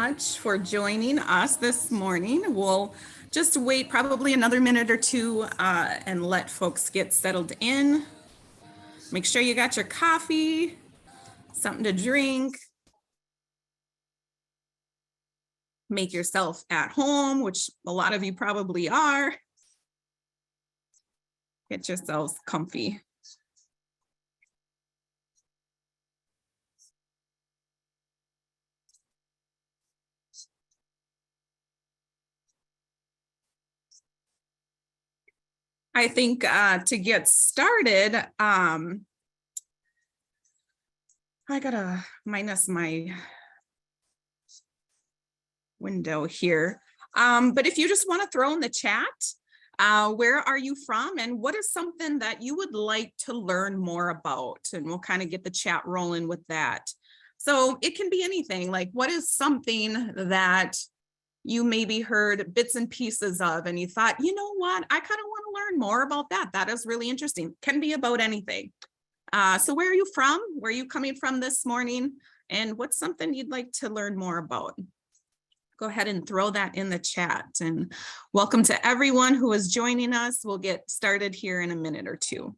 much for joining us this morning. We'll just wait probably another minute or two and let folks get settled in. Make sure you got your coffee, something to drink. Make yourself at home, which a lot of you probably are. Get yourselves comfy. I think to get started, I gotta minus my window here. But if you just want to throw in the chat, where are you from and what is something that you would like to learn more about? And we'll kind of get the chat rolling with that. So it can be anything, like what is something that you maybe heard bits and pieces of and you thought, you know what, I kind of want to learn more about that. That is really interesting. Can be about anything. So where are you from? Where are you coming from this morning? And what's something you'd like to learn more about? Go ahead and throw that in the chat. And welcome to everyone who is joining us. We'll get started here in a minute or two.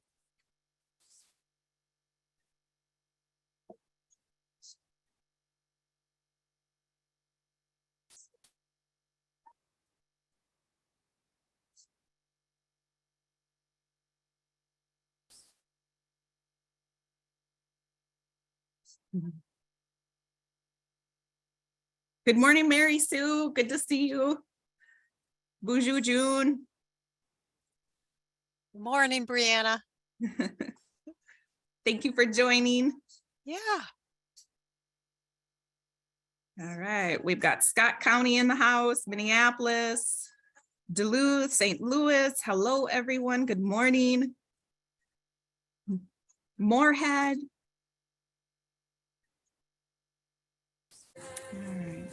Good morning, Mary Sue. Good to see you. Bonjour, June. Good morning, Brianna. Thank you for joining. Yeah. All right, we've got Scott County in the house, Minneapolis, Duluth, St. Louis. Hello, everyone. Good morning. Moorhead. All right.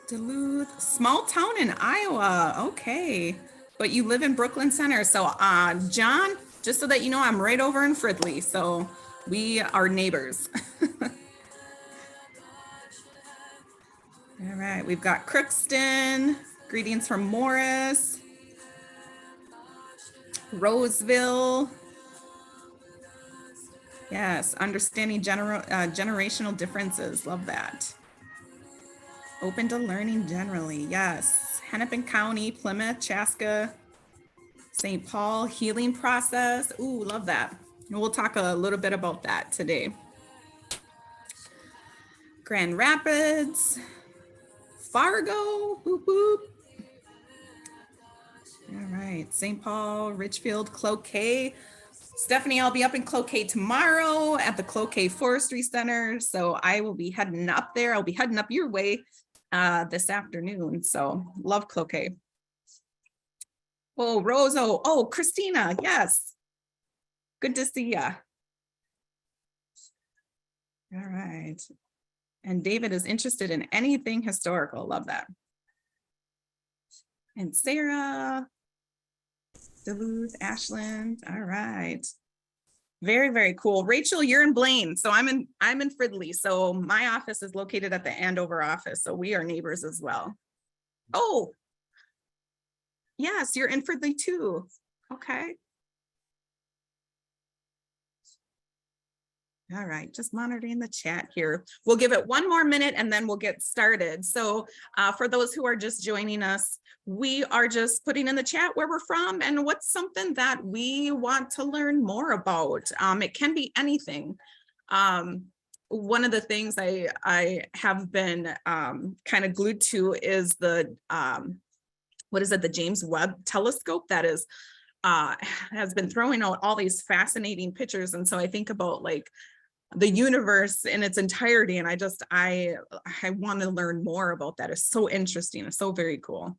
Duluth, small town in Iowa. Okay, but you live in Brooklyn Center. So John, just so that you know, I'm right over in Fridley. So we are neighbors. All right, we've got Crookston. Greetings from Morris. Roseville. Yes, understanding generational differences. Love that. Open to learning generally. Yes. Hennepin County, Plymouth, Chaska, St. Paul, healing process. Ooh, love that. And we'll talk a little bit about that today. Grand Rapids, Fargo, boop, boop. All right, St. Paul, Richfield, Cloquet. Stephanie, I'll be up in Cloquet tomorrow at the Cloquet Forestry Center. So I will be heading up there. I'll be heading up your way this afternoon. So love Cloquet. Oh, Roso. Oh, Christina. Yes. Good to see ya. All right. And David is interested in anything historical. Love that. And Sarah, Duluth, Ashland. All right. Very, very cool. Rachel, you're in Blaine. So I'm in Fridley. So my office is located at the Andover office. So we are neighbors as well. Oh, yes, you're in Fridley too. Okay. All right, just monitoring the chat here. We'll give it one more minute and then we'll get started. So for those who are just joining us, we are just putting in the chat where we're from and what's something that we want to learn more about. It can be anything. One of the things I have been kind of glued to is the, what is it, the James Webb telescope that is has been throwing out all these fascinating pictures. And so I think about like the universe in its entirety. And I want to learn more about that. It's so interesting. It's so very cool.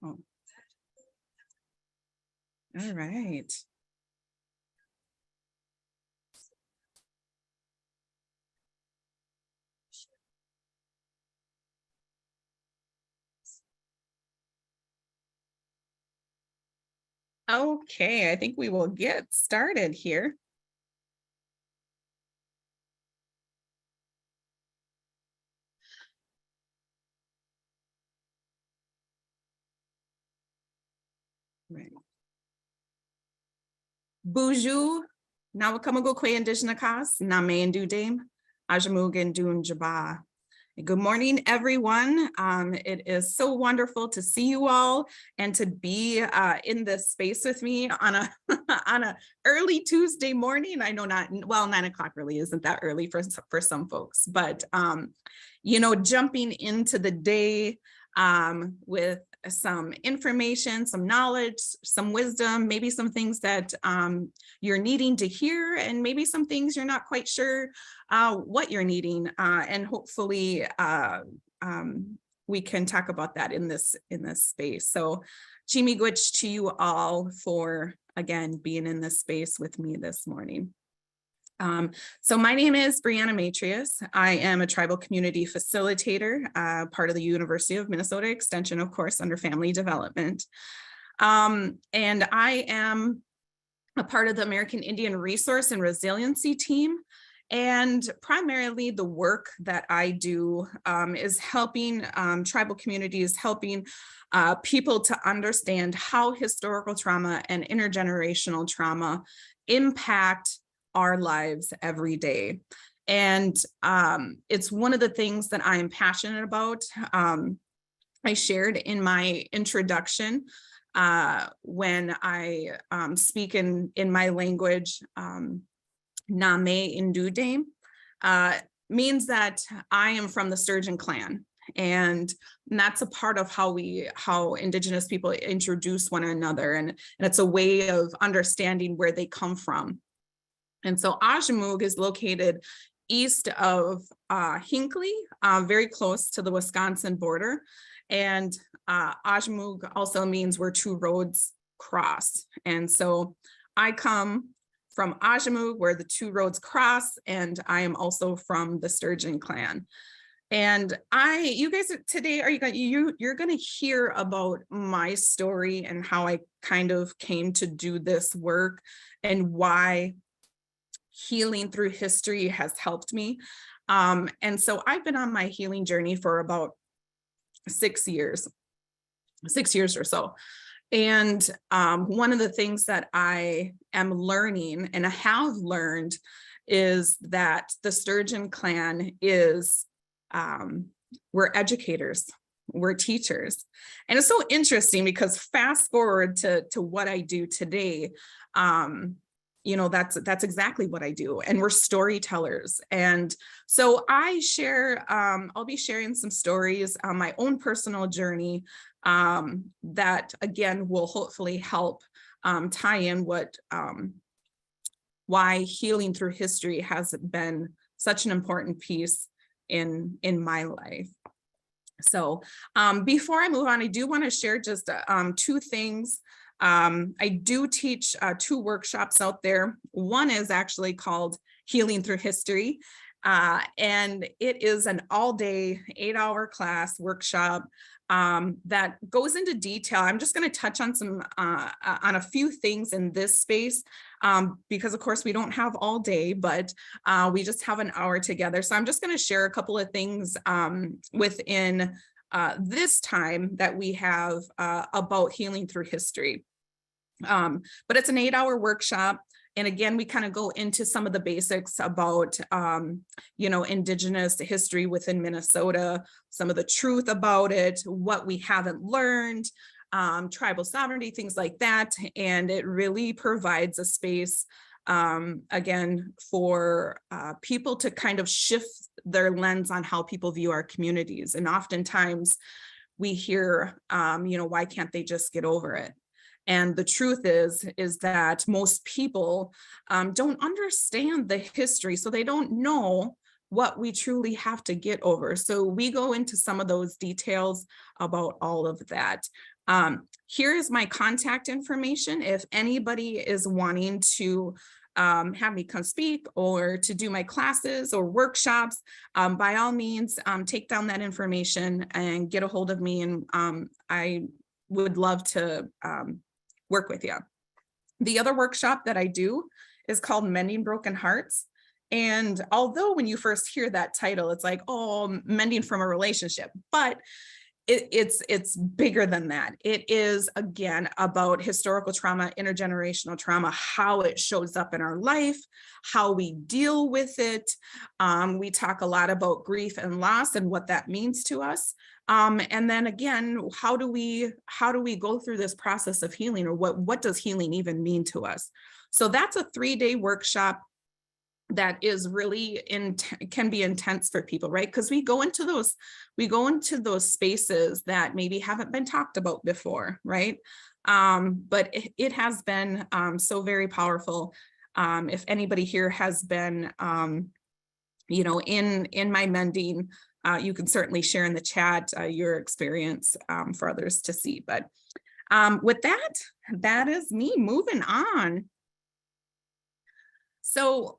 Oh. All right. Okay, I think we will get started here. Right. Buju, Nawakamago Kwe Indigenakas, Name and Dudame, Ajamugan Dun Jaba. Good morning, everyone. It is so wonderful to see you all and to be in this space with me on a on a early Tuesday morning. I know not, well, 9 o'clock really isn't that early for some folks, but you know, jumping into the day with some information, some knowledge, some wisdom, maybe some things that you're needing to hear, and maybe some things you're not quite sure what you're needing, and hopefully we can talk about that in this space. So Chimigwich to you all for, again, being in this space with me this morning. So my name is Brianna Matrius. I am a tribal community facilitator, part of the University of Minnesota Extension, of course, under family development. And I am a part of the American Indian Resource and Resiliency team. And primarily the work that I do is helping tribal communities, helping people to understand how historical trauma and intergenerational trauma impact our lives every day. And it's one of the things that I am passionate about. I shared in my introduction when I speak in my language, Name Indudame, means that I am from the Sturgeon clan. And that's a part of how Indigenous people introduce one another. And it's a way of understanding where they come from. And so Ajamug is located east of Hinckley, very close to the Wisconsin border. And Ajamug also means where two roads cross. And so I come from Ajamug, where the two roads cross, and I am also from the Sturgeon clan. And you guys today, you're going to hear about my story and how I kind of came to do this work and why healing through history has helped me. And so I've been on my healing journey for about 6 years or so. And one of the things that I am learning and I have learned is that the Sturgeon clan is, we're educators, we're teachers. And it's so interesting because fast forward to what I do today, you know, that's exactly what I do. And we're storytellers. And so I share, I'll be sharing some stories on my own personal journey that, again, will hopefully help tie in why healing through history has been such an important piece in my life. So before I move on, I do want to share just two things. I do teach 2 workshops out there. One is actually called Healing Through History, and it is an all-day 8-hour class workshop that goes into detail. I'm just going to touch on on a few things in this space because, of course, we don't have all day, but we just have an hour together. So I'm just going to share a couple of things within this time that we have about healing through history. But it's an 8-hour workshop. And again, we kind of go into some of the basics about, you know, Indigenous history within Minnesota, some of the truth about it, what we haven't learned, tribal sovereignty, things like that. And it really provides a space, again, for people to kind of shift their lens on how people view our communities. And oftentimes we hear, you know, why can't they just get over it? And the truth is that most people don't understand the history, so they don't know what we truly have to get over. So we go into some of those details about all of that. Here is my contact information. If anybody is wanting to have me come speak or to do my classes or workshops, by all means, take down that information and get a hold of me. And I would love to work with you. The other workshop that I do is called Mending Broken Hearts. And although when you first hear that title, it's like, oh, mending from a relationship, but it's bigger than that. It is, again, about historical trauma, intergenerational trauma, how it shows up in our life, how we deal with it. We talk a lot about grief and loss and what that means to us. And then again, how do we go through this process of healing, or what does healing even mean to us? So that's a 3-day workshop that is really can be intense for people, right? Because we go into those spaces that maybe haven't been talked about before, right? But it has been so very powerful. If anybody here has been, in my mending, you can certainly share in the chat your experience for others to see. But with that is me moving on. So,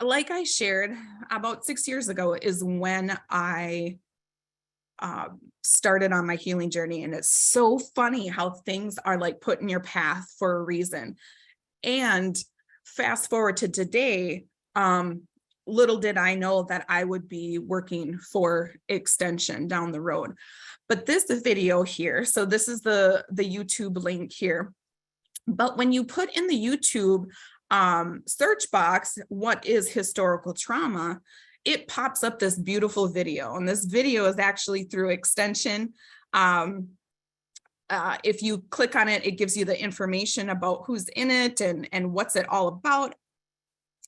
like I shared, about 6 years ago is when I started on my healing journey. And it's so funny how things are like put in your path for a reason. And fast forward to today, little did I know that I would be working for Extension down the road. But this video here, so this is the YouTube link here. But when you put in the YouTube search box, what is historical trauma, it pops up this beautiful video. And this video is actually through Extension. If you click on it, it gives you the information about who's in it and what's it all about.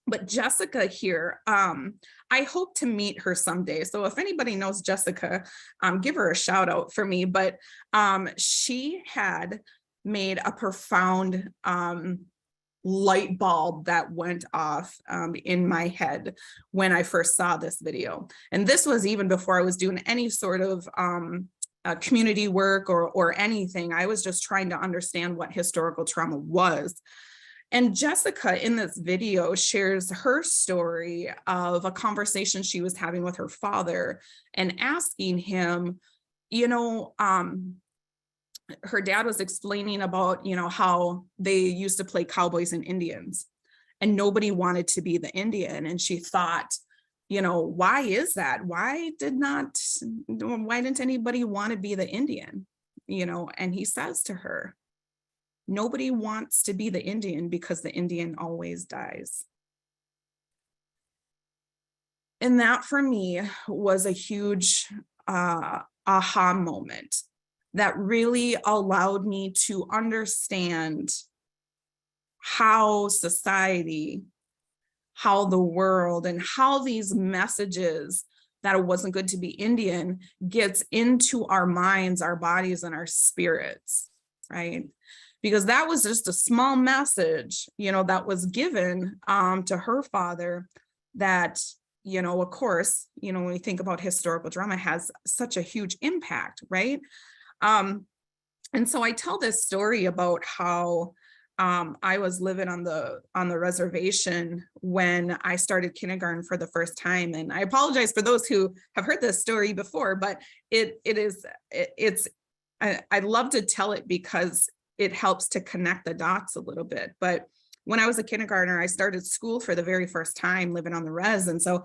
But Jessica here, I hope to meet her someday. So if anybody knows Jessica, give her a shout out for me. But she had made a profound light bulb that went off in my head when I first saw this video. And this was even before I was doing any sort of community work or anything. I was just trying to understand what historical trauma was. And Jessica in this video shares her story of a conversation she was having with her father and asking him, her dad was explaining about, how they used to play cowboys and Indians and nobody wanted to be the Indian. And she thought, why is that? Why didn't anybody want to be the Indian? And he says to her, nobody wants to be the Indian because the Indian always dies. And that for me was a huge aha moment that really allowed me to understand how society, how the world, and how these messages that it wasn't good to be Indian gets into our minds, our bodies, and our spirits, right? Because that was just a small message, that was given to her father that, of course, when we think about historical drama, has such a huge impact, right? And so I tell this story about how I was living on the reservation when I started kindergarten for the first time. And I apologize for those who have heard this story before, but I love to tell it because it helps to connect the dots a little bit. But when I was a kindergartner, I started school for the very first time living on the res. And so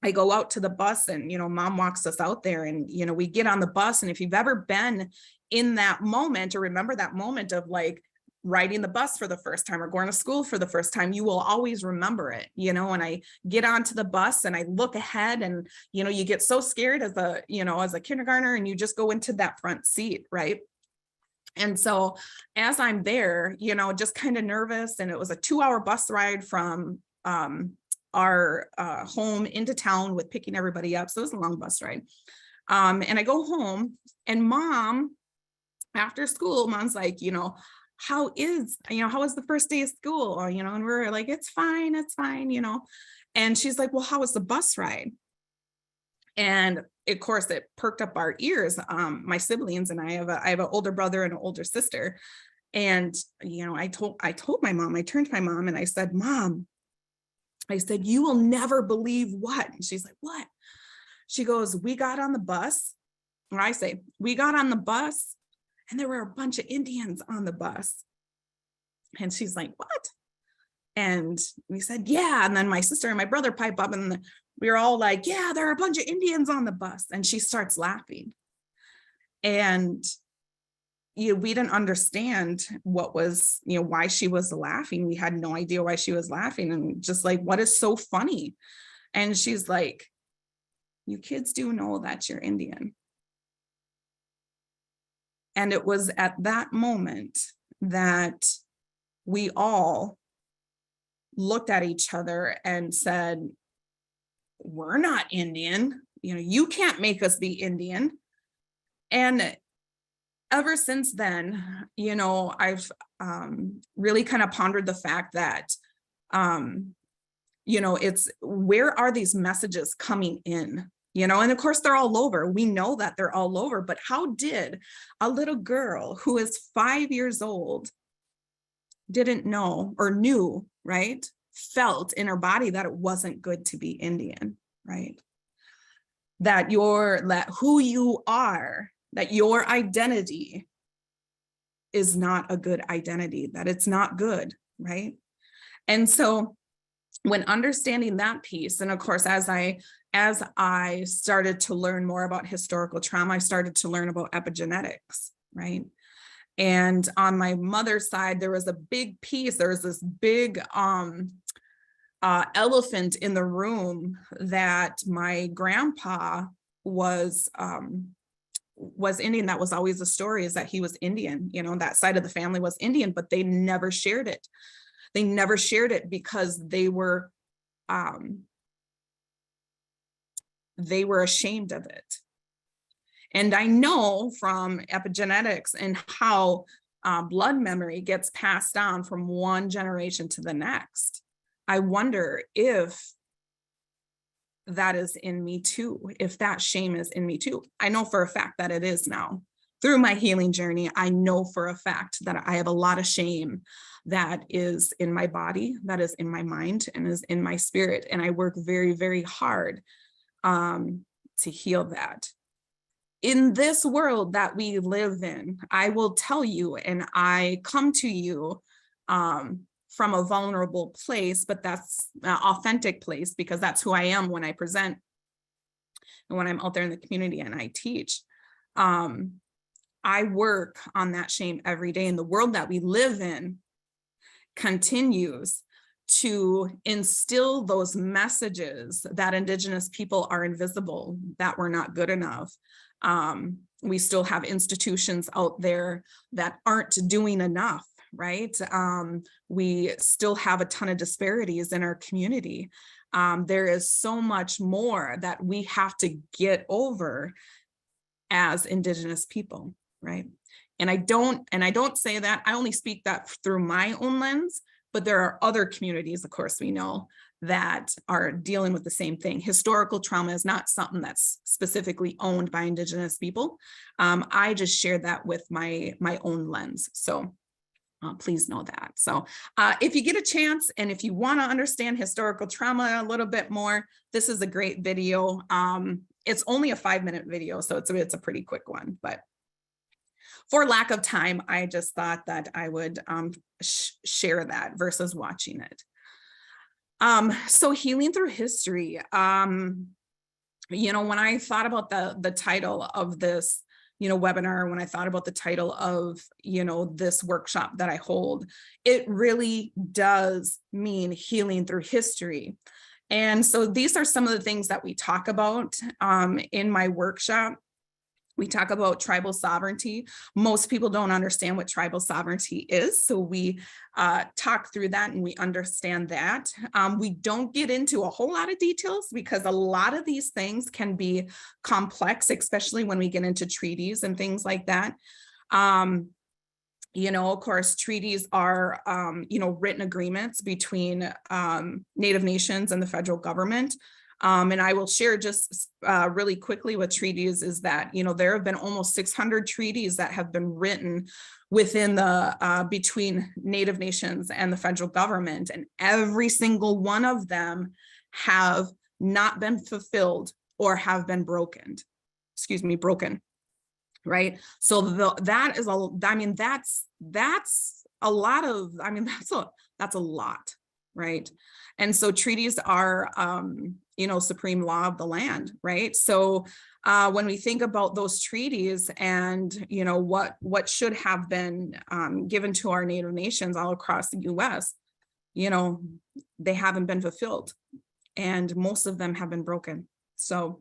I go out to the bus and, mom walks us out there and, we get on the bus. And if you've ever been in that moment or remember that moment of like riding the bus for the first time or going to school for the first time, you will always remember it, and I get onto the bus and I look ahead and, you get so scared as a kindergartner and you just go into that front seat, right? And so as I'm there, just kind of nervous, and it was a 2-hour bus ride from our home into town with picking everybody up. So it was a long bus ride. And I go home and mom, after school, mom's like, how is the first day of school? And we're like, it's fine. And she's like, well, how was the bus ride? And of course, it perked up our ears. My siblings and I have an older brother and an older sister. And, I told my mom, I turned to my mom and I said, Mom, you will never believe what? And she's like, what? She goes, we got on the bus. Or I say, we got on the bus and there were a bunch of Indians on the bus. And she's like, what? And we said, yeah. And then my sister and my brother pipe up and we were all like, yeah, there are a bunch of Indians on the bus. And she starts laughing. And we didn't understand what was, why she was laughing. We had no idea why she was laughing, and just like, what is so funny? And she's like, you kids do know that you're Indian. And it was at that moment that we all looked at each other and said, we're not Indian. You can't make us be Indian. And ever since then, I've really kind of pondered the fact that, it's where are these messages coming in? And of course they're all over. We know that they're all over, but how did a little girl who is 5 years old didn't know or knew, right? Felt in her body that it wasn't good to be Indian, right? That who you are, that your identity is not a good identity, that it's not good, right? And so when understanding that piece, and of course, as I started to learn more about historical trauma, I started to learn about epigenetics, right? And on my mother's side, there was a big piece, there was this big elephant in the room that my grandpa was Indian. That was always the story, is that he was Indian. That side of the family was Indian, but they never shared it. They never shared it because they were ashamed of it. And I know from epigenetics and how blood memory gets passed on from one generation to the next. I wonder if that is in me too, if that shame is in me too. I know for a fact that it is now. Through my healing journey, I know for a fact that I have a lot of shame that is in my body, that is in my mind, and is in my spirit. And I work very, very hard to heal that. In this world that we live in, I will tell you, and I come to you from a vulnerable place, but that's an authentic place, because that's who I am when I present and when I'm out there in the community and I teach. I work on that shame every day, and the world that we live in continues to instill those messages that Indigenous people are invisible, that we're not good enough. We still have institutions out there that aren't doing enough, right? We still have a ton of disparities in our community. There is so much more that we have to get over as Indigenous people, right? And I don't say that, I only speak that through my own lens, but there are other communities, of course, we know, that are dealing with the same thing. Historical trauma is not something that's specifically owned by Indigenous people. I just share that with my own lens. So please know that. So if you get a chance, and if you want to understand historical trauma a little bit more, this is a great video. It's only a 5-minute video, so it's a pretty quick one, but for lack of time, I just thought that I would share that versus watching it. So healing through history, when I thought about the title of this, webinar, when I thought about the title of, this workshop that I hold, it really does mean healing through history. And so these are some of the things that we talk about in my workshop. We talk about tribal sovereignty. Most people don't understand what tribal sovereignty is, so we talk through that and we understand that. We don't get into a whole lot of details because a lot of these things can be complex, especially when we get into treaties and things like that. Of course, treaties are, written agreements between Native nations and the federal government. And I will share just really quickly what treaties is that, there have been almost 600 treaties that have been written within the between Native nations and the federal government, and every single one of them have not been fulfilled or have been broken, right? So that's a lot. right? And so treaties are, supreme law of the land, right? So when we think about those treaties and, what should have been given to our Native nations all across the US, they haven't been fulfilled, and most of them have been broken. So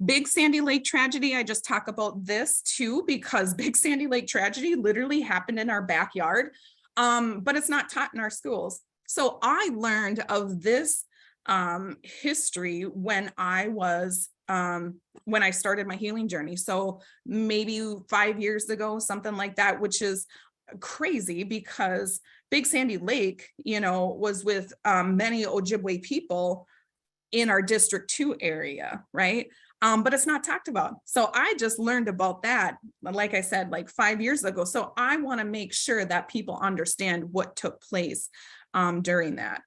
Big Sandy Lake tragedy, I just talk about this too, because Big Sandy Lake tragedy literally happened in our backyard, but it's not taught in our schools. So I learned of this history when I started my healing journey. So maybe 5 years ago, something like that, which is crazy because Big Sandy Lake, was with many Ojibwe people in our District 2 area, right? But it's not talked about. So I just learned about that, like I said, like 5 years ago. So I want to make sure that people understand what took place during that.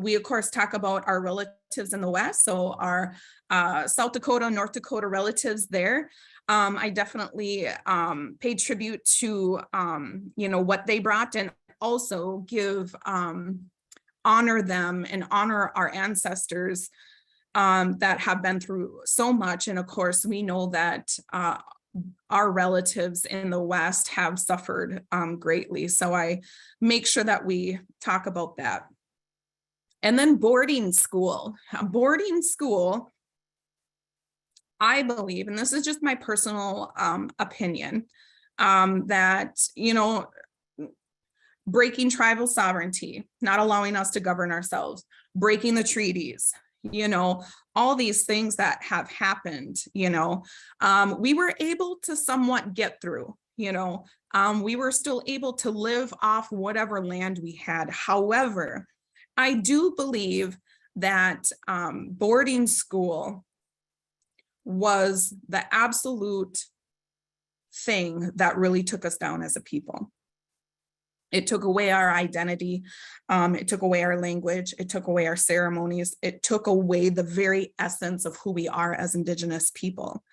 We, of course, talk about our relatives in the West. So our South Dakota, North Dakota relatives there. I definitely pay tribute to, what they brought, and also give honor them and honor our ancestors that have been through so much. And of course, we know that our relatives in the West have suffered greatly. So I make sure that we talk about that. And then boarding school. Boarding school, I believe, and this is just my personal opinion, that, breaking tribal sovereignty, not allowing us to govern ourselves, breaking the treaties, all these things that have happened, we were able to somewhat get through, we were still able to live off whatever land we had. However, I do believe that boarding school was the absolute thing that really took us down as a people. It took away our identity. It took away our language. It took away our ceremonies. It took away the very essence of who we are as Indigenous people.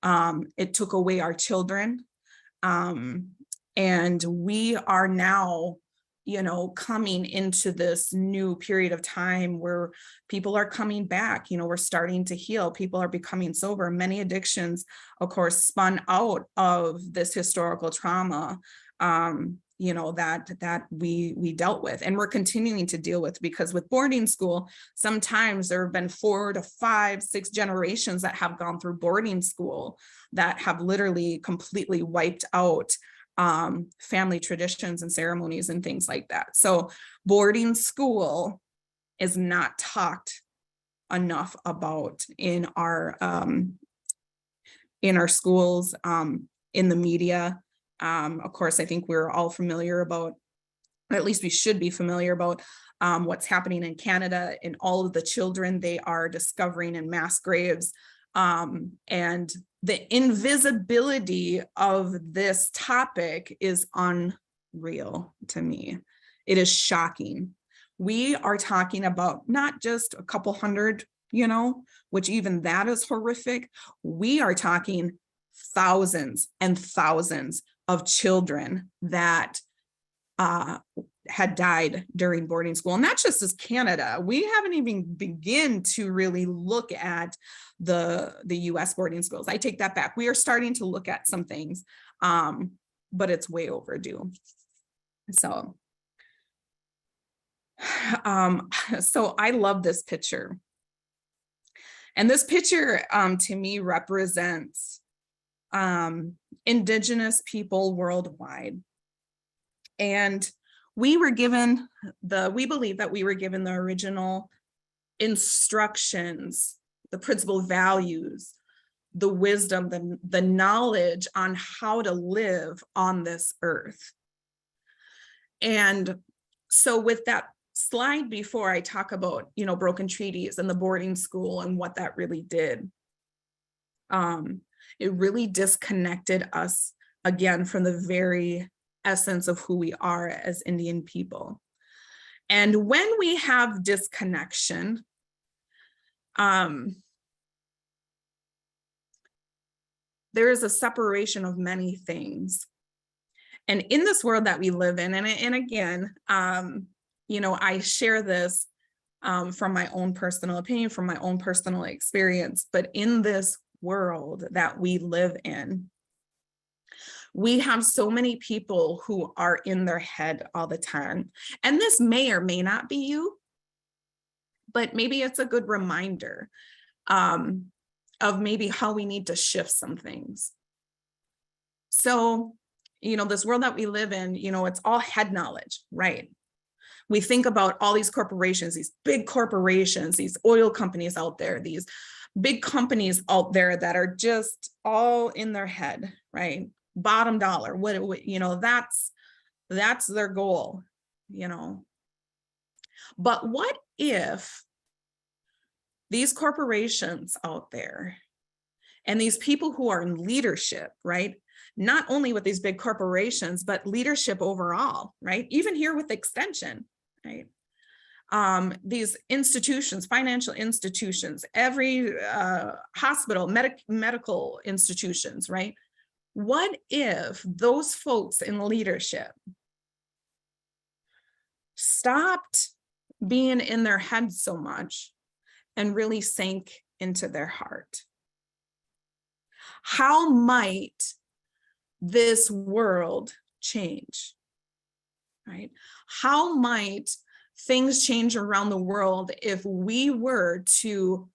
It took away our children. And we are now, coming into this new period of time where people are coming back, we're starting to heal. People are becoming sober. Many addictions, of course, spun out of this historical trauma. That we dealt with, and we're continuing to deal with, because with boarding school, sometimes there have been 4 to 5, 6 generations that have gone through boarding school that have literally completely wiped out family traditions and ceremonies and things like that. So boarding school is not talked enough about in our schools, in the media. Of course, I think we're all familiar about, or at least we should be familiar about, what's happening in Canada and all of the children they are discovering in mass graves. And the invisibility of this topic is unreal to me. It is shocking. We are talking about not just a couple hundred, which even that is horrific. We are talking thousands and thousands of children that had died during boarding school. And that's just as Canada. We haven't even begun to really look at the US boarding schools. I take that back. We are starting to look at some things, but it's way overdue. So I love this picture. And this picture to me represents Indigenous people worldwide. And we believe that we were given the original instructions, the principal values, the wisdom, the knowledge on how to live on this earth. And so with that slide before, I talk about, broken treaties and the boarding school and what that really did. It really disconnected us again from the very essence of who we are as Indian people. And when we have disconnection, there is a separation of many things. And in this world that we live in, and again, I share this from my own personal opinion, from my own personal experience, but in this world that we live in, we have so many people who are in their head all the time. And this may or may not be you, but maybe it's a good reminder of maybe how we need to shift some things. So, this world that we live in, it's all head knowledge, right? We think about all these corporations, these big corporations, these oil companies out there, these big companies out there that are just all in their head, right? Bottom dollar, that's their goal, But what if these corporations out there and these people who are in leadership, right? Not only with these big corporations, but leadership overall, right? Even here with Extension, right? These institutions, financial institutions, every hospital, medical institutions, right? What if those folks in leadership stopped being in their head so much and really sank into their heart? How might this world change, right? How might things change around the world if we were to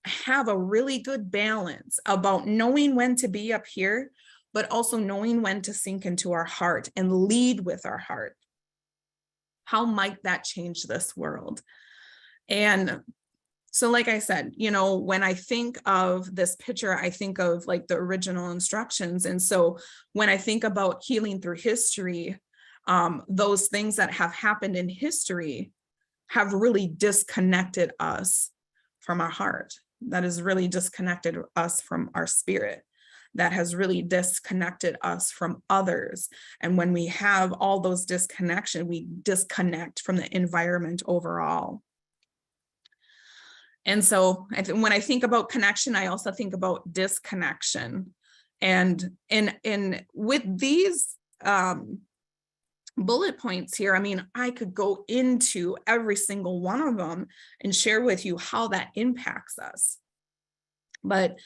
have a really good balance about knowing when to be up here, but also knowing when to sink into our heart and lead with our heart? How might that change this world? And so, like I said, when I think of this picture, I think of like the original instructions. And so when I think about healing through history, those things that have happened in history have really disconnected us from our heart. That has really disconnected us from our spirit. That has really disconnected us from others. And when we have all those disconnection, we disconnect from the environment overall. And so when I think about connection, I also think about disconnection. And with these bullet points here, I could go into every single one of them and share with you how that impacts us. But,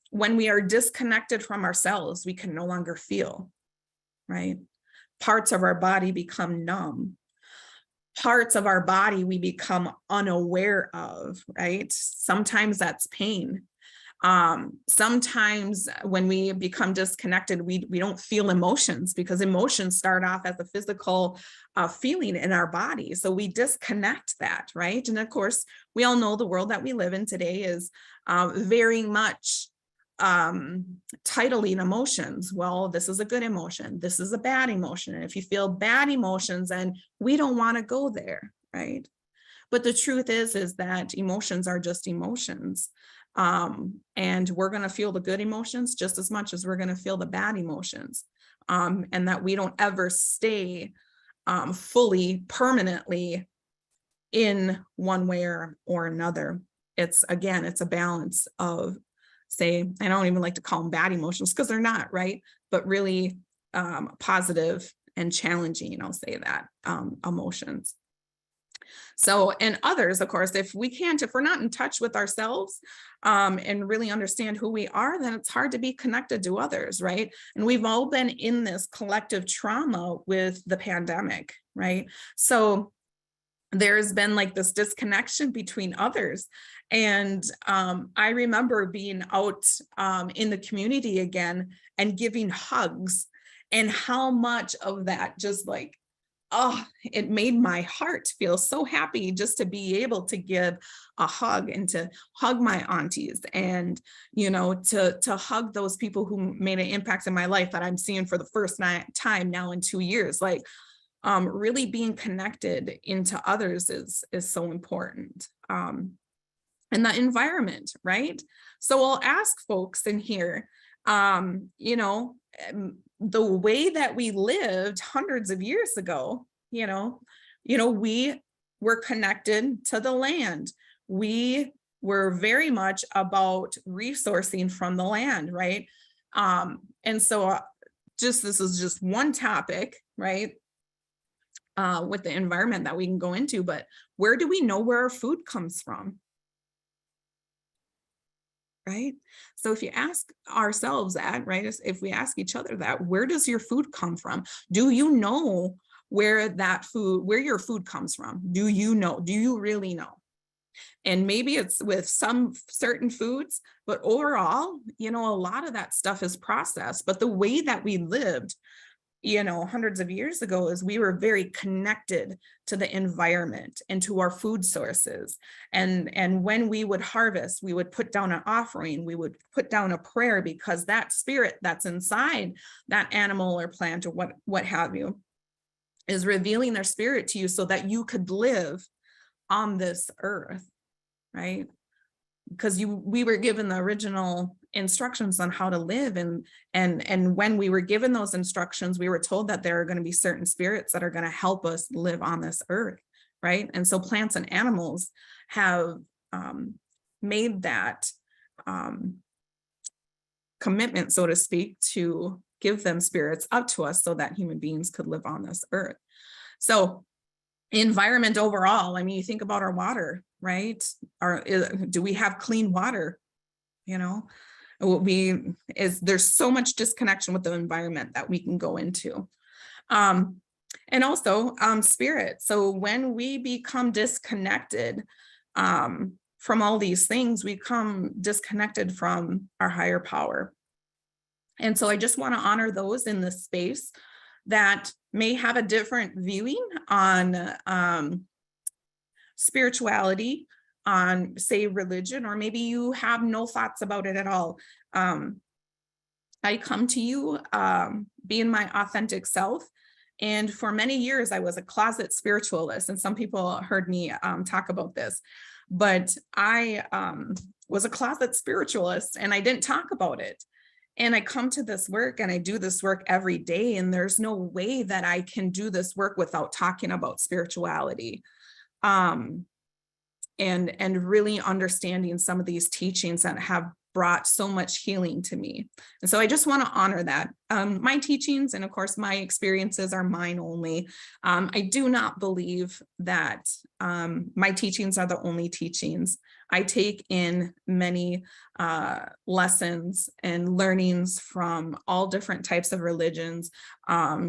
when we are disconnected from ourselves, we can no longer feel, right? Parts of our body become numb. Parts of our body we become unaware of, right? Sometimes that's pain. Sometimes when we become disconnected, we don't feel emotions, because emotions start off as a physical feeling in our body. So we disconnect that, right? And of course, we all know the world that we live in today is very much titling emotions. Well, this is a good emotion. This is a bad emotion. And if you feel bad emotions, then we don't want to go there, right? But the truth is that emotions are just emotions. And we're going to feel the good emotions just as much as we're going to feel the bad emotions. And that we don't ever stay fully, permanently in one way or another. It's a balance of, say, I don't even like to call them bad emotions because they're not, right? But really positive and challenging, I'll say that, emotions. So, and others, of course, if we're not in touch with ourselves and really understand who we are, then it's hard to be connected to others, right? And we've all been in this collective trauma with the pandemic, right? So there's been like this disconnection between others. And I remember being out in the community again and giving hugs, and how much of that just like, it made my heart feel so happy just to be able to give a hug and to hug my aunties and, to hug those people who made an impact in my life that I'm seeing for the first time now in 2 years. Like, really being connected into others is so important. And the environment, right? So I'll ask folks in here, the way that we lived hundreds of years ago, we were connected to the land. We were very much about resourcing from the land, right? And so this is just one topic, right? with the environment that we can go into, but where do we know where our food comes from? Right? So if you ask ourselves that, right, if we ask each other that, where does your food come from? Do you know where your food comes from? Do you know? Do you really know? And maybe it's with some certain foods, but overall, a lot of that stuff is processed. But the way that we lived, hundreds of years ago, is we were very connected to the environment and to our food sources. And when we would harvest, we would put down an offering, we would put down a prayer, because that spirit that's inside that animal or plant or what have you is revealing their spirit to you so that you could live on this earth, right? Because we were given the original instructions on how to live, and when we were given those instructions, we were told that there are going to be certain spirits that are going to help us live on this earth, right? And so plants and animals have made that commitment, so to speak, to give them spirits up to us so that human beings could live on this earth. So environment overall, I mean, you think about our water, right? Do we have clean water? There's so much disconnection with the environment that we can go into. And also spirit. So when we become disconnected from all these things, we become disconnected from our higher power. And so I just want to honor those in this space that may have a different viewing on spirituality, on, say, religion, or maybe you have no thoughts about it at all. I come to you being my authentic self. And for many years, I was a closet spiritualist. And some people heard me talk about this, but I was a closet spiritualist and I didn't talk about it. And I come to this work and I do this work every day. And there's no way that I can do this work without talking about spirituality. And really understanding some of these teachings that have brought so much healing to me. And so I just want to honor that. My teachings and of course my experiences are mine only. I do not believe that my teachings are the only teachings. I take in many lessons and learnings from all different types of religions,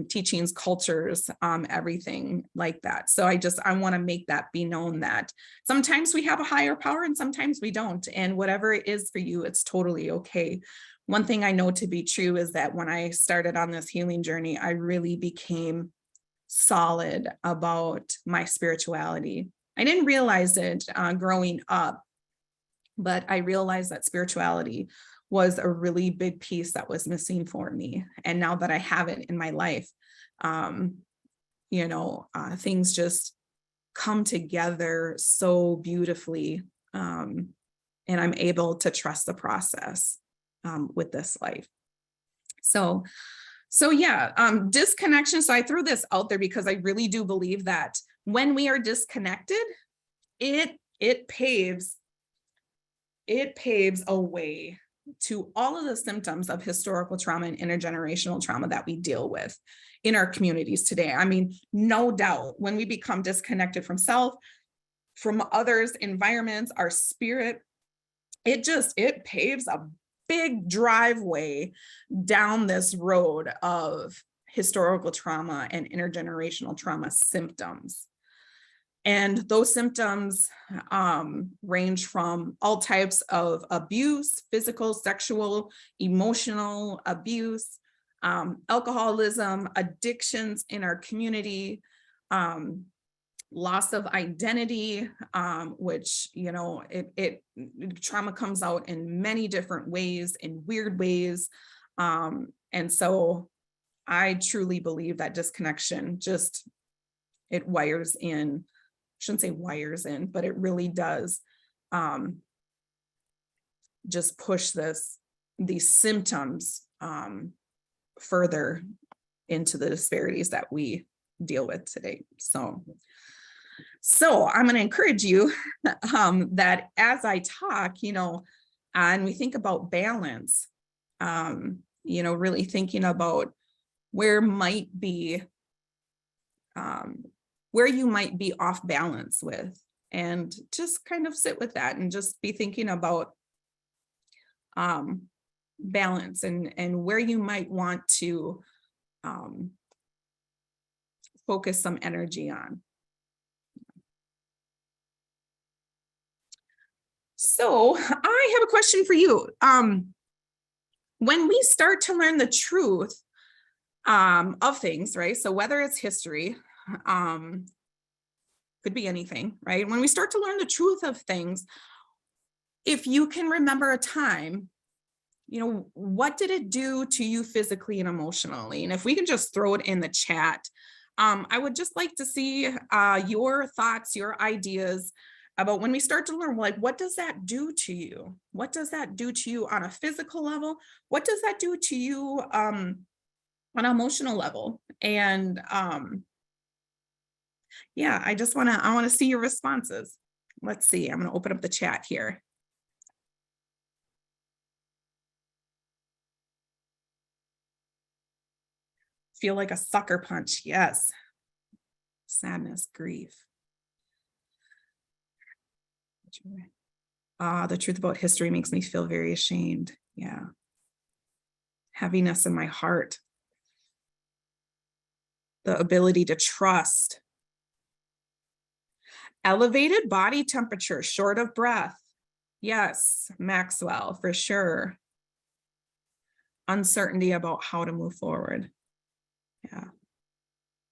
teachings, cultures, everything like that. So I want to make that be known that sometimes we have a higher power and sometimes we don't. And whatever it is for you, it's totally okay. One thing I know to be true is that when I started on this healing journey, I really became solid about my spirituality. I didn't realize it growing up, but I realized that spirituality was a really big piece that was missing for me. And now that I have it in my life, things just come together so beautifully. And I'm able to trust the process with this life. So yeah, disconnection. So I threw this out there because I really do believe that when we are disconnected, it paves a way to all of the symptoms of historical trauma and intergenerational trauma that we deal with in our communities today. I mean, no doubt, when we become disconnected from self, from others, environments, our spirit, it paves a big driveway down this road of historical trauma and intergenerational trauma symptoms. And those symptoms range from all types of abuse, physical, sexual, emotional abuse, alcoholism, addictions in our community, loss of identity, which, trauma comes out in many different ways, in weird ways. And so I truly believe that disconnection it wires in. Shouldn't say wires in, but it really does just push these symptoms further into the disparities that we deal with today. So I'm going to encourage you that as I talk, and we think about balance, really thinking about where might be where you might be off balance with, and just kind of sit with that and just be thinking about balance and where you might want to focus some energy on. So I have a question for you. When we start to learn the truth of things, right? So whether it's history, could be anything, right? When we start to learn the truth of things, if you can remember a time, what did it do to you physically and emotionally? And if we can just throw it in the chat, I would just like to see your thoughts, your ideas about when we start to learn, like, what does that do to you? What does that do to you on a physical level? What does that do to you on an emotional level? And yeah, I want to see your responses. Let's see, I'm going to open up the chat here. Feel like a sucker punch. Yes. Sadness, grief. The truth about history makes me feel very ashamed. Yeah. Heaviness in my heart. The ability to trust. Elevated body temperature, short of breath. Yes, Maxwell, for sure. Uncertainty about how to move forward. Yeah.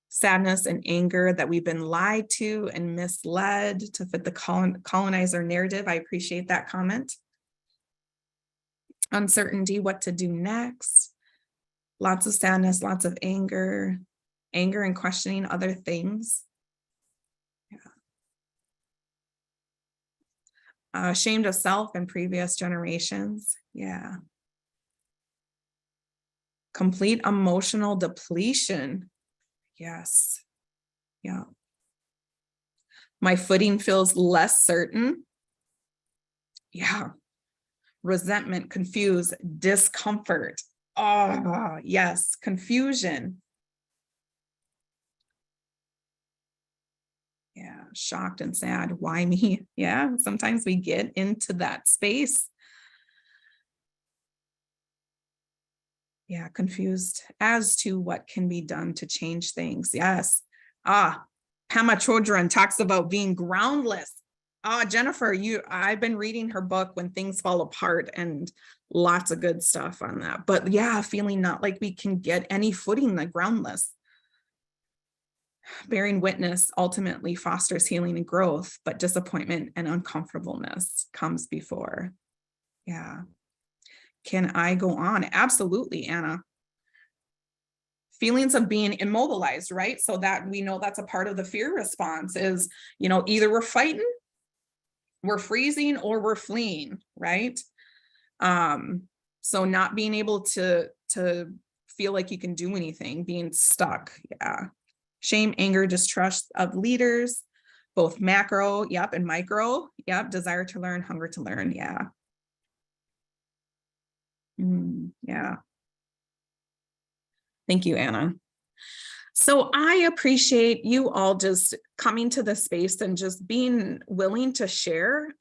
Sadness and anger that we've been lied to and misled to fit the colonizer narrative. I appreciate that comment. Uncertainty, what to do next. Lots of sadness, lots of anger and questioning other things. Yeah. Ashamed of self and previous generations. Yeah. Complete emotional depletion. Yes. Yeah. My footing feels less certain. Yeah. Resentment, confused, discomfort. Oh, yes. Confusion. Yeah. Shocked and sad. Why me? Yeah. Sometimes we get into that space. Yeah. Confused as to what can be done to change things. Yes. Pema Chodron talks about being groundless. Jennifer, I've been reading her book, When Things Fall Apart, and lots of good stuff on that. But yeah, feeling not like we can get any footing, like groundless. Bearing witness ultimately fosters healing and growth, but disappointment and uncomfortableness comes before. Yeah. Can I go on? Absolutely, Anna. Feelings of being immobilized, right? So that we know that's a part of the fear response is, either we're fighting, we're freezing, or we're fleeing, right? So not being able to feel like you can do anything, being stuck. Yeah. Shame, anger, distrust of leaders, both macro, yep, and micro, yep. Desire to learn, hunger to learn. Yeah. Yeah. Thank you, Anna. So I appreciate you all just coming to the space and just being willing to share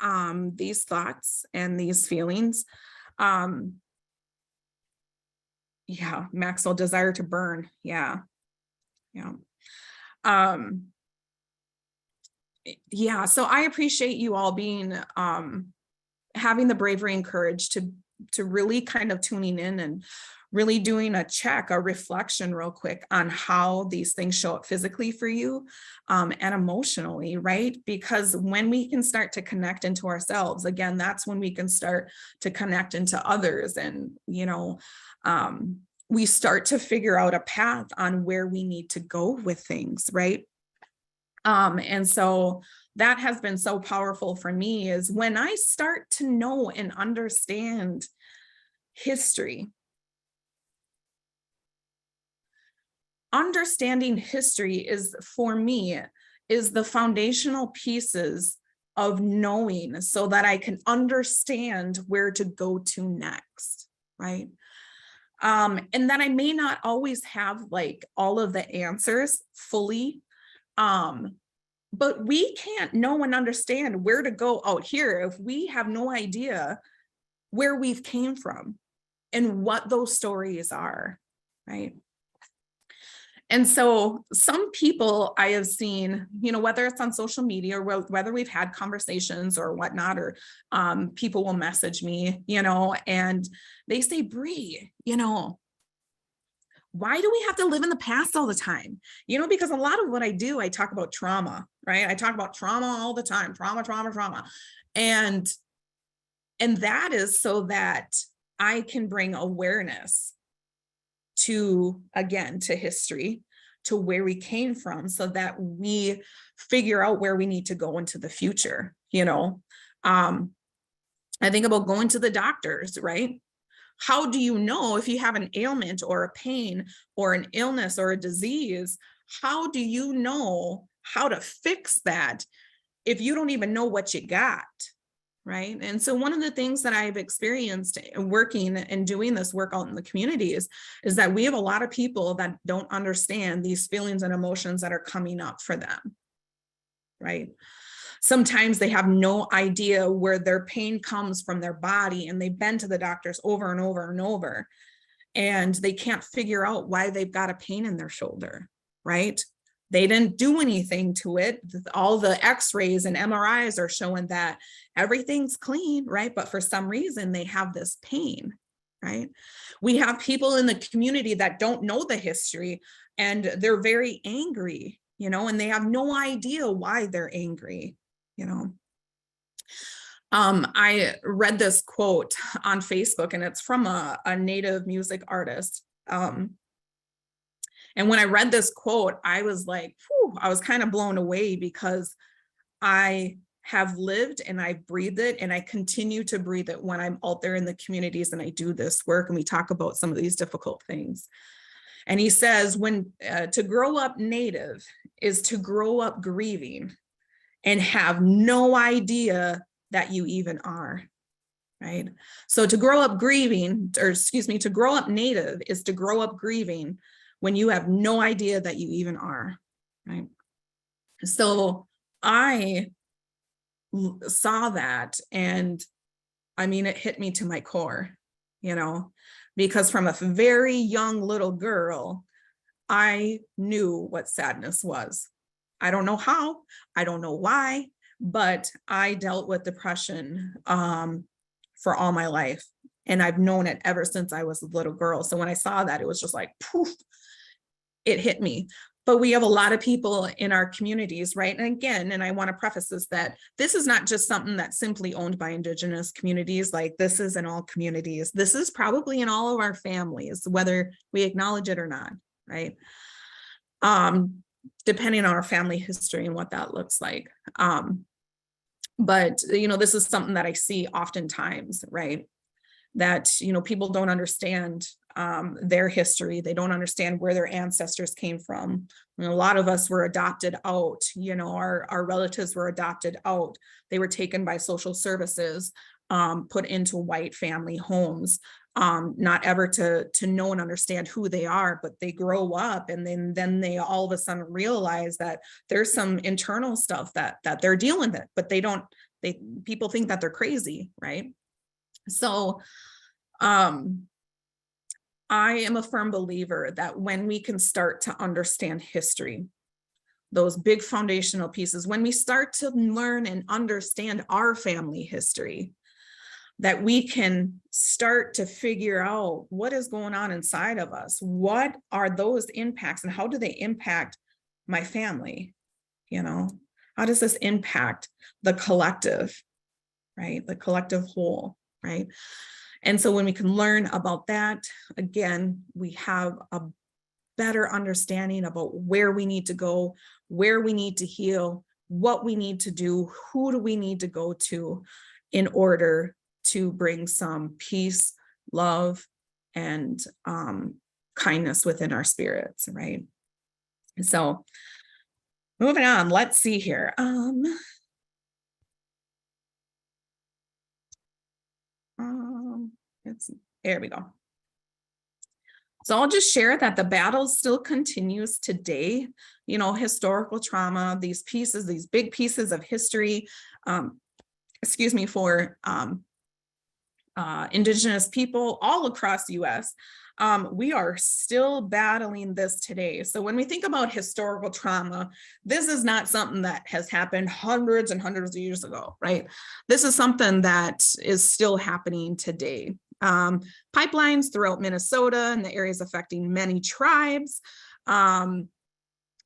these thoughts and these feelings. Yeah, Maxwell, desire to burn. Yeah. Yeah. Yeah, so I appreciate you all being having the bravery and courage to really kind of tuning in and really doing a reflection real quick on how these things show up physically for you and emotionally, right? Because when we can start to connect into ourselves, again, that's when we can start to connect into others. And, we start to figure out a path on where we need to go with things, right? And so that has been so powerful for me is when I start to know and understand history. Understanding history is, for me, is the foundational pieces of knowing so that I can understand where to go to next, right? And that I may not always have like all of the answers fully But we can't know and understand where to go out here if we have no idea where we've came from and what those stories are, right? And so some people I have seen, whether it's on social media or whether we've had conversations or whatnot, or people will message me, and they say, Bree, why do we have to live in the past all the time? Because a lot of what I do, I talk about trauma, right? I talk about trauma all the time, trauma. And that is so that I can bring awareness to history, to where we came from, so that we figure out where we need to go into the future. I think about going to the doctors, right? How do you know if you have an ailment or a pain or an illness or a disease? How do you know how to fix that if you don't even know what you got? Right. And so one of the things that I've experienced working and doing this work out in the community is that we have a lot of people that don't understand these feelings and emotions that are coming up for them. Right. Sometimes they have no idea where their pain comes from their body, and they've been to the doctors over and over and over, and they can't figure out why they've got a pain in their shoulder. Right. They didn't do anything to it. All the x-rays and MRIs are showing that everything's clean, right? But for some reason, they have this pain, right? We have people in the community that don't know the history, and they're very angry, and they have no idea why they're angry, I read this quote on Facebook, and it's from a Native music artist. And when I read this quote, I was like, whew, I was kind of blown away, because I have lived and I breathe it, and I continue to breathe it when I'm out there in the communities and I do this work and we talk about some of these difficult things. And he says, to grow up Native is to grow up grieving and have no idea that you even are. Right. So to grow up to grow up Native is to grow up grieving when you have no idea that you even are, right? So I saw that, and it hit me to my core, because from a very young little girl, I knew what sadness was. I don't know how, I don't know why, but I dealt with depression for all my life. And I've known it ever since I was a little girl. So when I saw that, it was just like, poof, it hit me. But we have a lot of people in our communities, right? And again, and I want to preface that this is not just something that's simply owned by Indigenous communities. Like, this is in all communities. This is probably in all of our families, whether we acknowledge it or not, right? Depending on our family history and what that looks like. But, this is something that I see oftentimes, right? That, people don't understand their history. They don't understand where their ancestors came from. A lot of us were adopted out, our relatives were adopted out. They were taken by social services, put into white family homes, not ever to know and understand who they are, but they grow up, and then they all of a sudden realize that there's some internal stuff that they're dealing with, but people think that they're crazy, right? So I am a firm believer that when we can start to understand history, those big foundational pieces, when we start to learn and understand our family history, that we can start to figure out what is going on inside of us. What are those impacts, and how do they impact my family? How does this impact the collective, right? The collective whole, right? And so when we can learn about that, again, we have a better understanding about where we need to go, where we need to heal, what we need to do, who do we need to go to in order to bring some peace, love, and kindness within our spirits, right? So moving on, let's see here. There we go. So I'll just share that the battle still continues today. You know, historical trauma, these pieces, these big pieces of history, for Indigenous people all across the US. We are still battling this today. So when we think about historical trauma, this is not something that has happened hundreds and hundreds of years ago, right? This is something that is still happening today. Pipelines throughout Minnesota and the areas affecting many tribes.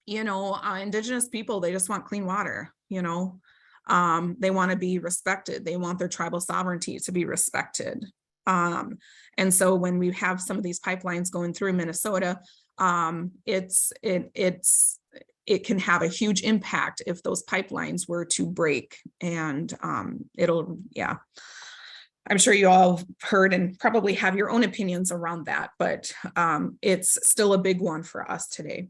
Indigenous people, they just want clean water, they want to be respected. They want their tribal sovereignty to be respected. And so when we have some of these pipelines going through Minnesota, it can have a huge impact if those pipelines were to break, and I'm sure you all have heard and probably have your own opinions around that, but it's still a big one for us today.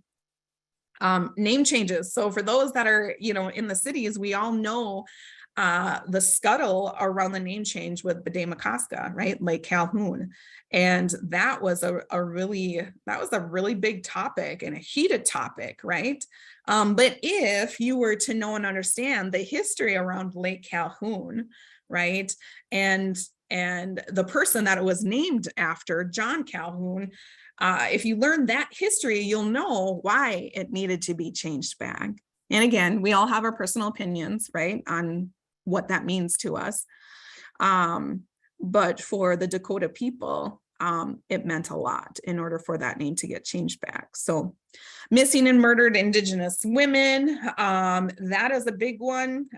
Name changes. So for those that are, in the cities, we all know the scuttle around the name change with Bedamakaska, right? Lake Calhoun. And that was a really big topic and a heated topic, right? But if you were to know and understand the history around Lake Calhoun, right? And the person that it was named after, John Calhoun, if you learn that history, you'll know why it needed to be changed back. And again, we all have our personal opinions, right, on what that means to us. But for the Dakota people, it meant a lot in order for that name to get changed back. So missing and murdered Indigenous women, that is a big one.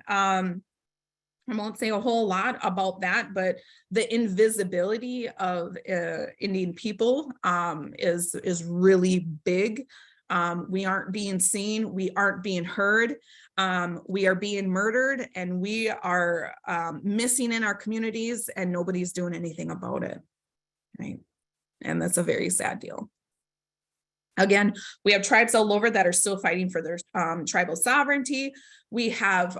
I won't say a whole lot about that, but the invisibility of Indian people is really big. We aren't being seen, we aren't being heard, we are being murdered, and we are missing in our communities, and nobody's doing anything about it, right? And that's a very sad deal. Again, we have tribes all over that are still fighting for their tribal sovereignty. We have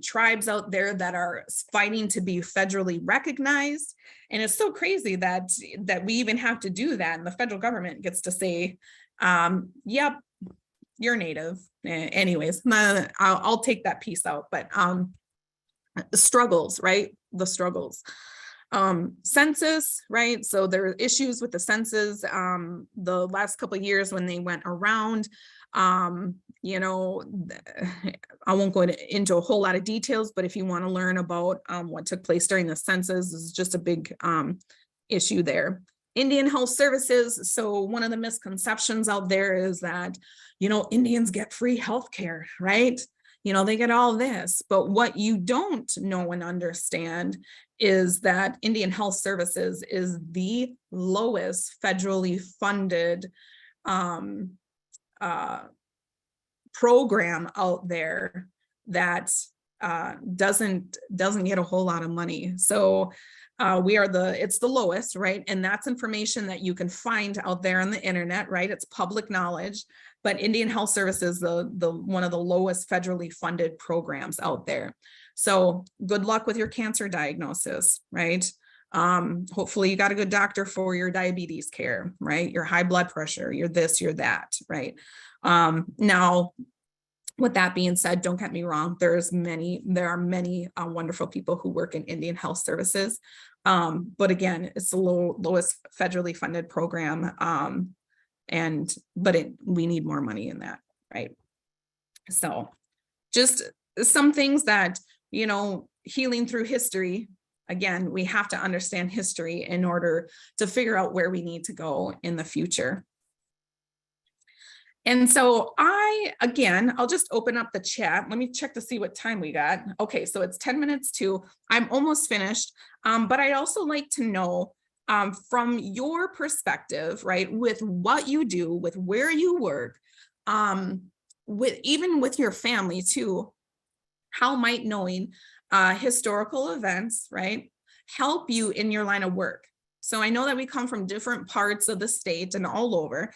tribes out there that are fighting to be federally recognized. And it's so crazy that we even have to do that. And the federal government gets to say, yep, you're Native. Anyways, I'll take that piece out. But the struggles, right? The struggles. Census, right? So there are issues with the census the last couple of years when they went around. I won't go into a whole lot of details, but if you want to learn about what took place during the census, this is just a big issue there. Indian Health Services. So one of the misconceptions out there is that, Indians get free health care, right? They get all this, but what you don't know and understand is that Indian Health Services is the lowest federally funded program out there that doesn't get a whole lot of money. So it's the lowest, right? And that's information that you can find out there on the internet, right? It's public knowledge, but Indian Health Services, the one of the lowest federally funded programs out there. So good luck with your cancer diagnosis, right? Hopefully you got a good doctor for your diabetes care, right? Your high blood pressure, your this, your that, right? Now, with that being said, don't get me wrong, there are many wonderful people who work in Indian Health Services. But again, it's the lowest federally funded program. We need more money in that, right? So just some things that, healing through history, again, we have to understand history in order to figure out where we need to go in the future. And so I'll just open up the chat. Let me check to see what time we got. Okay, so it's 10 minutes to, I'm almost finished. But I'd also like to know from your perspective, right, with what you do, with where you work, even with your family too, how might knowing historical events, right, help you in your line of work? So I know that we come from different parts of the state and all over.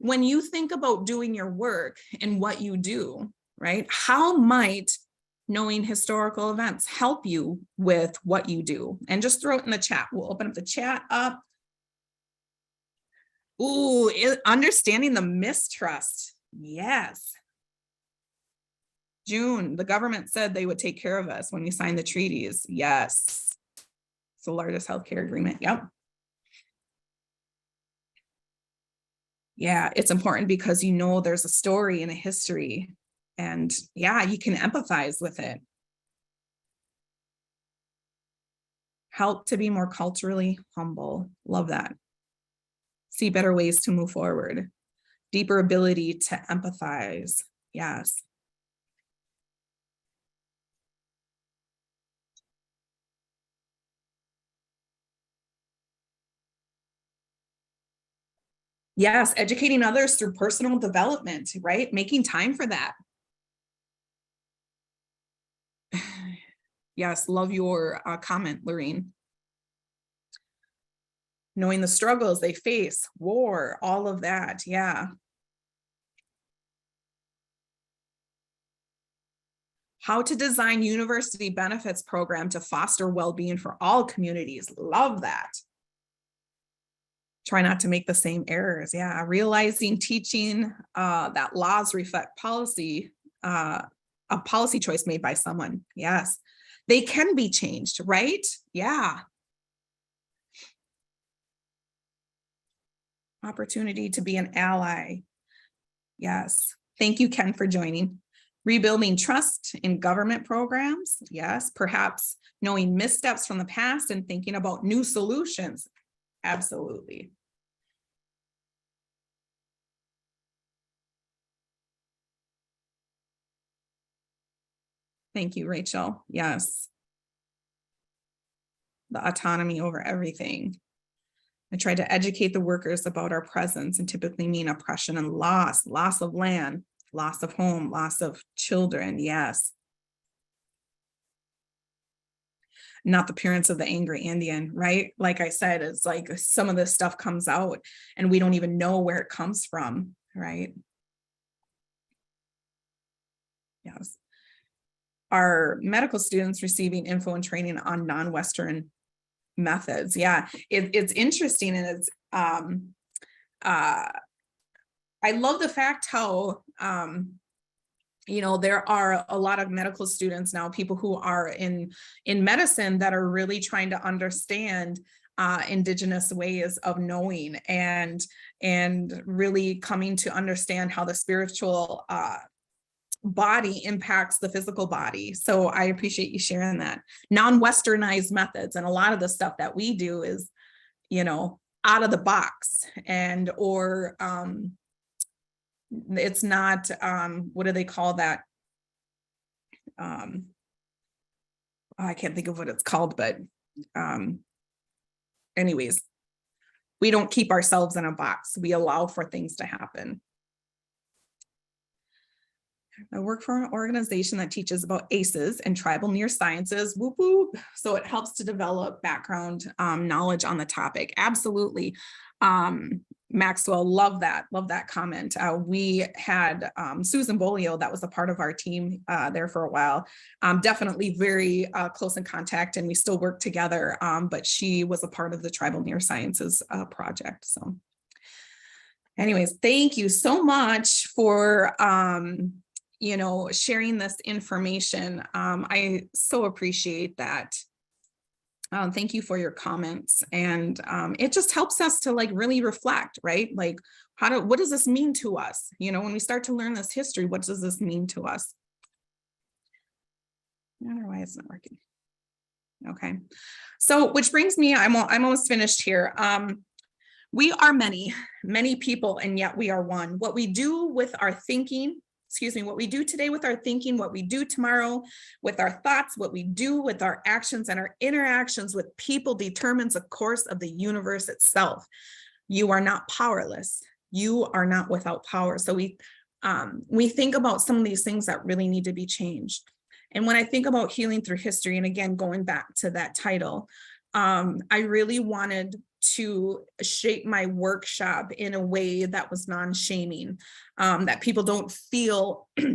When you think about doing your work and what you do, right, how might knowing historical events help you with what you do? And just throw it in the chat. We'll open up the chat up. Ooh, understanding the mistrust. Yes. June, the government said they would take care of us when we signed the treaties. Yes. It's the largest healthcare agreement. Yep. Yeah, it's important because you know there's a story and a history. And yeah, you can empathize with it. Help to be more culturally humble. Love that. See better ways to move forward. Deeper ability to empathize. Yes. Yes, educating others through personal development, right? Making time for that. Yes, love your comment, Lorene. Knowing the struggles they face, war, all of that. Yeah. How to design university benefits program to foster well-being for all communities. Love that. Try not to make the same errors. Yeah. Realizing teaching that laws reflect policy, a policy choice made by someone. Yes. They can be changed, right? Yeah. Opportunity to be an ally. Yes. Thank you, Ken, for joining. Rebuilding trust in government programs. Yes. Perhaps knowing missteps from the past and thinking about new solutions. Absolutely. Thank you, Rachel. Yes. The autonomy over everything. I try to educate the workers about our presence and typically mean oppression and loss of land, loss of home, loss of children. Yes. Not the parents of the angry Indian, right? Like I said, it's like some of this stuff comes out and we don't even know where it comes from, right? Yes. Are medical students receiving info and training on non-Western methods? Yeah, it's interesting, and it's I love the fact how there are a lot of medical students now, people who are in medicine that are really trying to understand indigenous ways of knowing and really coming to understand how the spiritual body impacts the physical body. So I appreciate you sharing that. Non-Westernized methods, and a lot of the stuff that we do is, out of the box, and or it's not what do they call that? I can't think of what it's called, but anyways, we don't keep ourselves in a box. We allow for things to happen. I work for an organization that teaches about ACEs and tribal neurosciences. Whoop, whoop. So it helps to develop background knowledge on the topic. Absolutely. Maxwell, love that comment. We had Susan Bolio, that was a part of our team there for a while. Definitely very close in contact, and we still work together, but she was a part of the Tribal Neurosciences project. So anyways, thank you so much for sharing this information. I so appreciate that. Thank you for your comments. And it just helps us to really reflect, right? Like, what does this mean to us? When we start to learn this history, what does this mean to us? I don't know why it's not working. Okay. So, which brings me, I'm almost finished here. We are many, many people, and yet we are one. What we do with our thinking, what we do today with our thinking, what we do tomorrow with our thoughts, what we do with our actions and our interactions with people determines the course of the universe itself. You are not powerless. You are not without power. So we think about some of these things that really need to be changed. And when I think about healing through history, and again, going back to that title, I really wanted to shape my workshop in a way that was non-shaming, that people don't feel a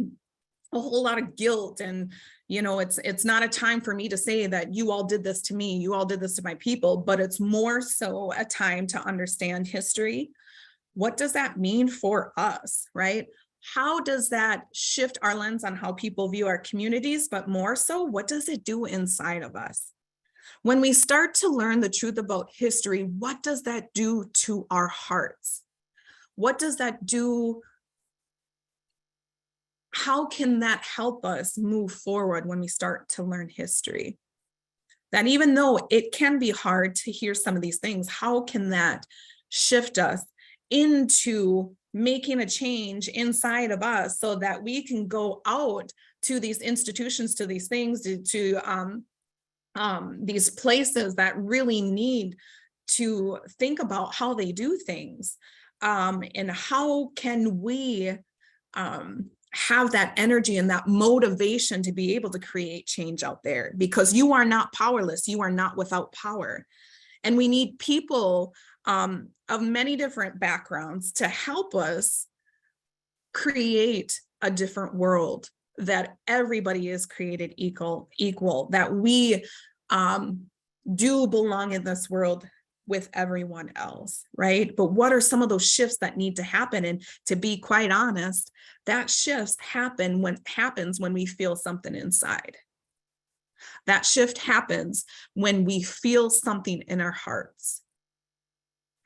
whole lot of guilt. And, it's not a time for me to say that you all did this to me, you all did this to my people, but it's more so a time to understand history, what does that mean for us, right? How does that shift our lens on how people view our communities, but more so, what does it do inside of us? When we start to learn the truth about history, what does that do to our hearts? What does that do? How can that help us move forward when we start to learn history? That even though it can be hard to hear some of these things, how can that shift us into making a change inside of us so that we can go out to these institutions, to these things, to these places that really need to think about how they do things, and how can we have that energy and that motivation to be able to create change out there, because you are not powerless, you are not without power. And we need people of many different backgrounds to help us create a different world, that everybody is created equal, that we do belong in this world with everyone else, right? But what are some of those shifts that need to happen? And to be quite honest, that shifts happens when we feel something inside. That shift happens when we feel something in our hearts,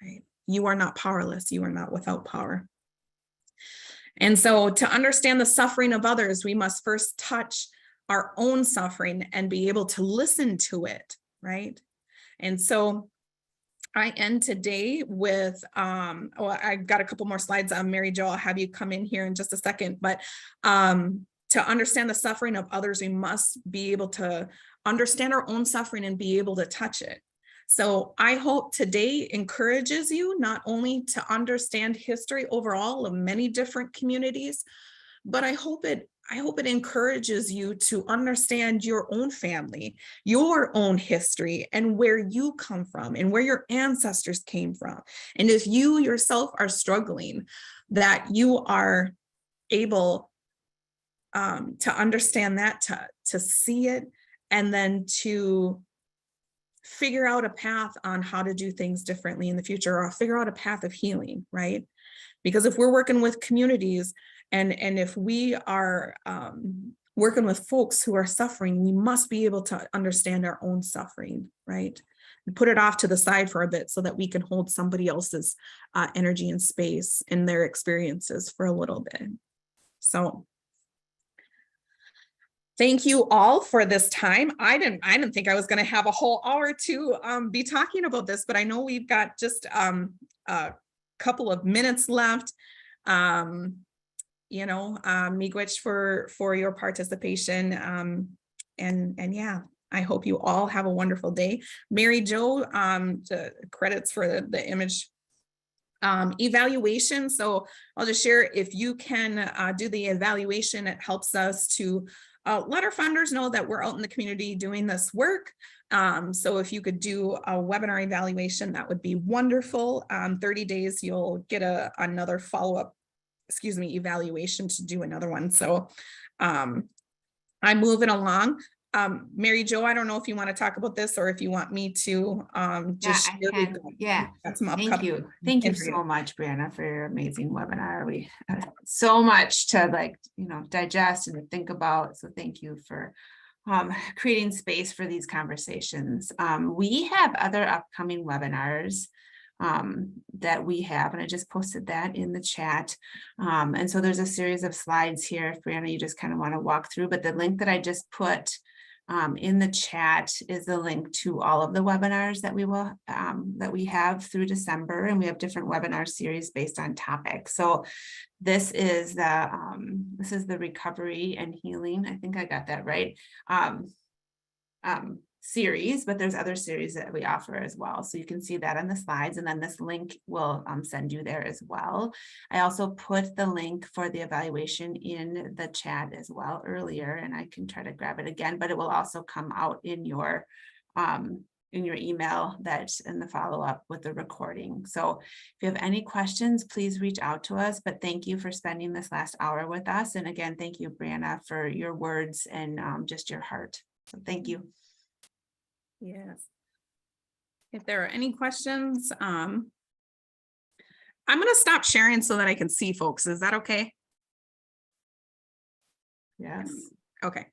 right? You are not powerless, you are not without power. And so to understand the suffering of others, we must first touch our own suffering and be able to listen to it, right? And so I end today with, I've got a couple more slides. Mary Jo, I'll have you come in here in just a second, but to understand the suffering of others, we must be able to understand our own suffering and be able to touch it. So I hope today encourages you not only to understand history overall of many different communities, but I hope it encourages you to understand your own family, your own history, and where you come from and where your ancestors came from. And if you yourself are struggling, that you are able to understand that, to see it, and then to figure out a path on how to do things differently in the future, or figure out a path of healing, right? Because if we're working with communities, and if we are working with folks who are suffering, we must be able to understand our own suffering, right? And put it off to the side for a bit so that we can hold somebody else's energy and space in their experiences for a little bit. So thank you all for this time. I didn't think I was going to have a whole hour to be talking about this, but I know we've got just a couple of minutes left. Miigwech for your participation. And yeah, I hope you all have a wonderful day. Mary Jo, credits for the image evaluation. So I'll just share, if you can do the evaluation, it helps us to let our funders know that we're out in the community doing this work. So if you could do a webinar evaluation, that would be wonderful. 30 days, you'll get another follow-up evaluation to do another one. So I'm moving along. Mary Jo, I don't know if you want to talk about this or if you want me to just Thank you so much, Brianna, for your amazing webinar. We have so much to digest and to think about, so thank you for creating space for these conversations. We have other upcoming webinars that we have, and I just posted that in the chat. And so there's a series of slides here, if Brianna, you just kind of want to walk through, but the link that I just put in the chat is the link to all of the webinars that we have through December, and we have different webinar series based on topics. So this is the recovery and healing, I think I got that right, series, but there's other series that we offer as well. So you can see that on the slides, and then this link will send you there as well. I also put the link for the evaluation in the chat as well earlier, and I can try to grab it again, but it will also come out in your email that's in the follow-up with the recording. So if you have any questions, please reach out to us, but thank you for spending this last hour with us. And again, thank you, Brianna, for your words and just your heart. So thank you. Yes. If there are any questions, I'm going to stop sharing so that I can see folks. Is that okay? Yes. Okay.